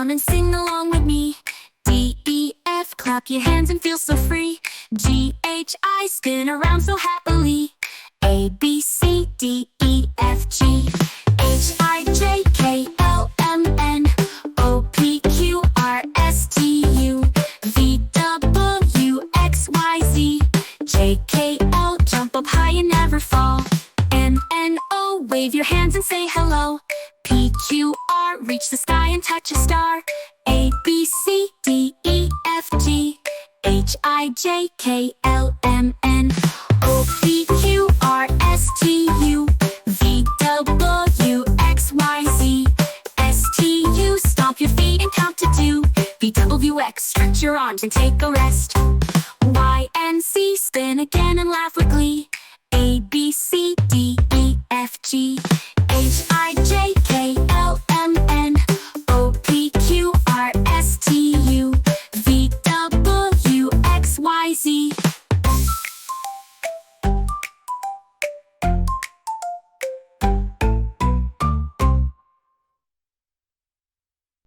Come and sing along with me. D, E, F, clap your hands and feel so free. G, H, I, spin around so happily. A, B, C, D, E, F, G, H, I, J, K, L, M, N, O, P, Q, R, S, T, U, V, W, X, Y, Z, J, K, L, jump up high and never fall. M, N, O, wave your hands and say hello. P, Q, R, reach the sky and touch a star. A, B, C, D, E, F, G, H, I, J, K, L, M, N, O, P, Q, R, S, T, U, V, W, X, Y, Z, S, T, U, stomp your feet and count to 2. V, W, X, stretch your arms and take a rest. Y, and Z, spin again and laugh with glee. A, B, C, D, E, F, G,